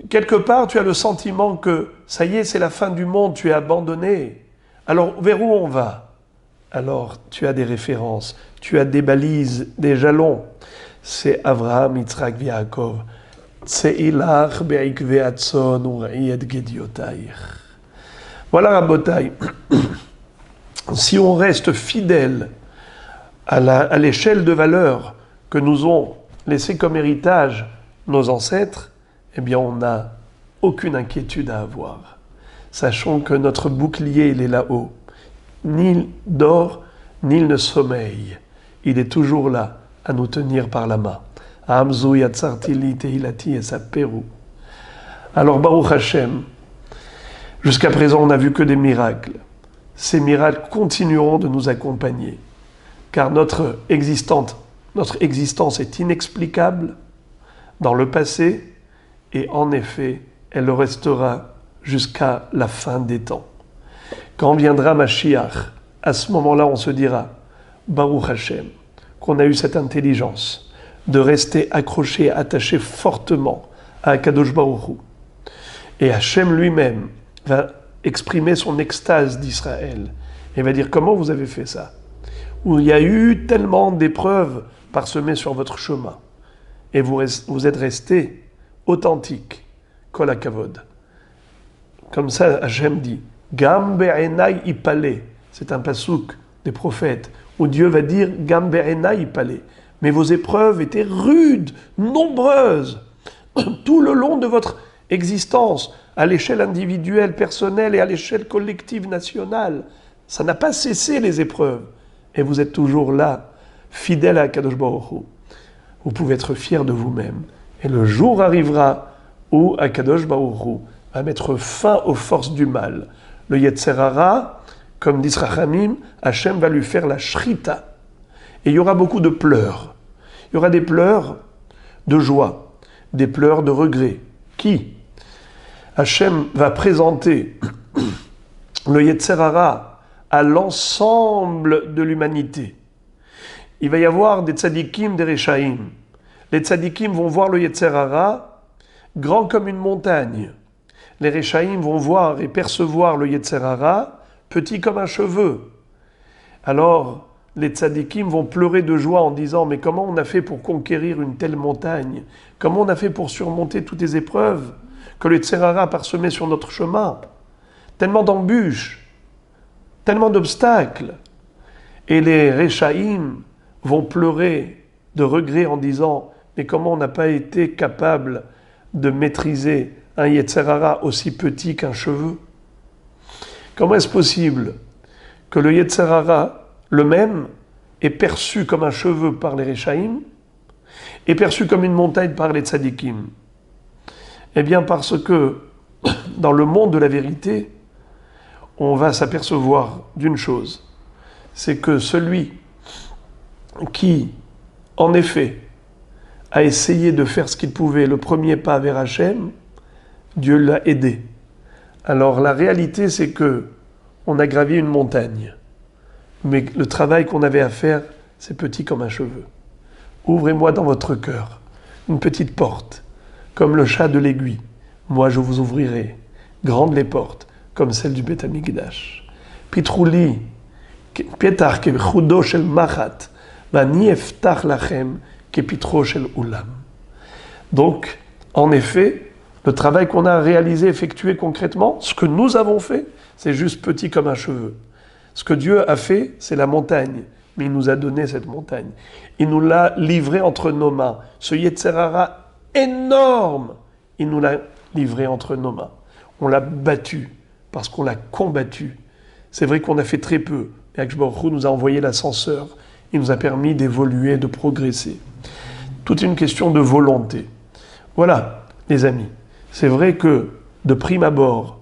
quelque part tu as le sentiment que ça y est, c'est la fin du monde, tu es abandonné, alors vers où on va ? Alors tu as des références, tu as des balises, des jalons, c'est Avraham, Yitzhak, Yaakov. Voilà Rabotai. Si on reste fidèle à l'échelle de valeur que nous ont laissé comme héritage nos ancêtres, eh bien on n'a aucune inquiétude à avoir. Sachons que notre bouclier, il est là-haut. Ni il dort, ni il ne sommeille. Il est toujours là, à nous tenir par la main. Amzou yatsartili tehilati et sa pérou. Alors Baruch Hashem, jusqu'à présent on n'a vu que des miracles. Ces miracles continueront de nous accompagner. car notre existence est inexplicable dans le passé, et en effet, elle le restera jusqu'à la fin des temps. Quand viendra Mashiach, à ce moment-là, on se dira, Baruch Hashem, qu'on a eu cette intelligence de rester accroché, attaché fortement à Akadosh Baruch Hu. Et Hashem lui-même va exprimer son extase d'Israël et va dire, comment vous avez fait ça? Où il y a eu tellement d'épreuves parsemées sur votre chemin, et vous êtes resté authentique, kol hakavod. Comme ça, Hashem dit, Gam be'enai ipale, c'est un pasouk des prophètes, où Dieu va dire, Gam be'enai ipale, mais vos épreuves étaient rudes, nombreuses, tout le long de votre existence, à l'échelle individuelle, personnelle et à l'échelle collective nationale. Ça n'a pas cessé les épreuves, et vous êtes toujours là, fidèle à Kadosh Baruch Hu. Vous pouvez être fier de vous-même, et le jour arrivera où Akadosh Baruch Hu va mettre fin aux forces du mal. Le Yetzer Hara, comme dit Rachamim, Hachem va lui faire la shrita. Et il y aura beaucoup de pleurs. Il y aura des pleurs de joie, des pleurs de regret. Qui? Hachem va présenter le Yetzer Hara à l'ensemble de l'humanité. Il va y avoir des tzadikim, des rechaim. Les tzadikim vont voir le Yetzer Hara grand comme une montagne. Les rechaim vont voir et percevoir le Yetzer Hara petit comme un cheveu. Alors, les tzadikim vont pleurer de joie en disant « Mais comment on a fait pour conquérir une telle montagne? Comment on a fait pour surmonter toutes les épreuves que le Yetzer Hara a parsemées sur notre chemin? Tellement d'embûches, tellement d'obstacles. » Et les rechaim vont pleurer de regret en disant « Mais comment on n'a pas été capable de maîtriser un Yetzer Hara aussi petit qu'un cheveu? Comment est-ce possible que le Yetzer Hara, le même, est perçu comme un cheveu par les Rechaim et perçu comme une montagne par les Tzadikim? Eh bien parce que dans le monde de la vérité, on va s'apercevoir d'une chose, c'est que celui qui, en effet, a essayé de faire ce qu'il pouvait, le premier pas vers Hachem, Dieu l'a aidé. Alors la réalité, c'est que on a gravi une montagne, mais le travail qu'on avait à faire, c'est petit comme un cheveu. Ouvrez-moi dans votre cœur une petite porte, comme le chat de l'aiguille. Moi, je vous ouvrirai grandes les portes, comme celle du Beth Amikdash. Pitrouli, Petar kechudo shel machat, vani eftach lachem kepitro shel ulam. Donc, en effet, le travail qu'on a réalisé, effectué concrètement, ce que nous avons fait, c'est juste petit comme un cheveu. Ce que Dieu a fait, c'est la montagne. Mais il nous a donné cette montagne. Il nous l'a livré entre nos mains. Ce Yetzer Hara énorme, il nous l'a livré entre nos mains. On l'a battu parce qu'on l'a combattu. C'est vrai qu'on a fait très peu. Mais Akadosh Baruch Hu nous a envoyé l'ascenseur. Il nous a permis d'évoluer, de progresser. Toute une question de volonté. Voilà, les amis. C'est vrai que, de prime abord,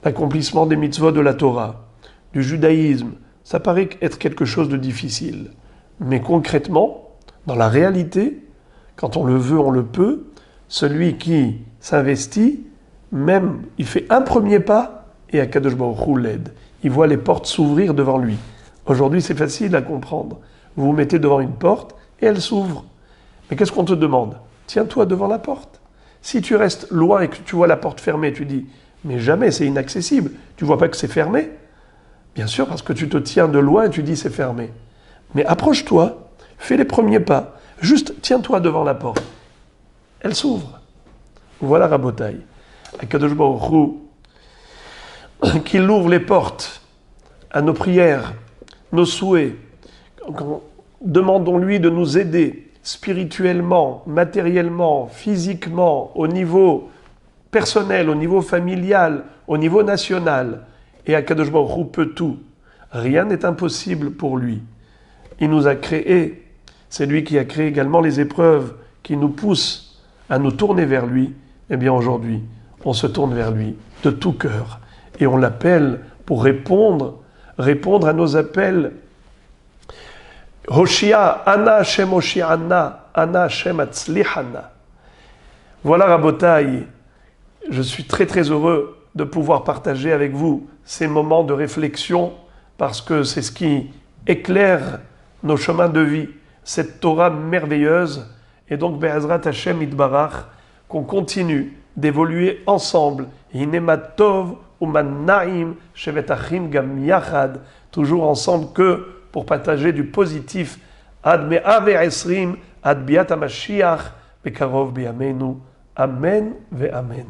l'accomplissement des mitzvot de la Torah, du judaïsme, ça paraît être quelque chose de difficile. Mais concrètement, dans la réalité, quand on le veut, on le peut, celui qui s'investit, même, il fait un premier pas et Akadosh Baruch Hu l'aide. Il voit les portes s'ouvrir devant lui. Aujourd'hui, c'est facile à comprendre. Vous vous mettez devant une porte et elle s'ouvre. Mais qu'est-ce qu'on te demande? Tiens-toi devant la porte. Si tu restes loin et que tu vois la porte fermée, tu dis « Mais jamais, c'est inaccessible. Tu vois pas que c'est fermé ?» Bien sûr, parce que tu te tiens de loin et tu dis « C'est fermé. » Mais approche-toi, fais les premiers pas. Juste tiens-toi devant la porte. Elle s'ouvre. Voilà Rabotai. Akadosh Baruch Hu, qu'il ouvre les portes à nos prières, nos souhaits. Demandons-lui de nous aider spirituellement, matériellement, physiquement, au niveau personnel, au niveau familial, au niveau national. Et Akadosh Baruch Hu peut tout. Rien n'est impossible pour lui. Il nous a créés. C'est lui qui a créé également les épreuves qui nous poussent à nous tourner vers lui. Eh bien aujourd'hui, on se tourne vers lui de tout cœur. Et on l'appelle pour répondre à nos appels Hoshia, Ana Hashem Hoshi'ana, Ana Hashem Atzlichana. Voilà Rabotai, je suis très très heureux de pouvoir partager avec vous ces moments de réflexion parce que c'est ce qui éclaire nos chemins de vie, cette Torah merveilleuse. Et donc, Be'ezrat Hashem Itbarach, qu'on continue d'évoluer ensemble. Hinematov uman na'im shevet achim gam yachad, toujours ensemble que pour partager du positif. Ad me'a ve'esrim, ad biat HaMashiach, bekarov biyamenu. Amen ve'amen.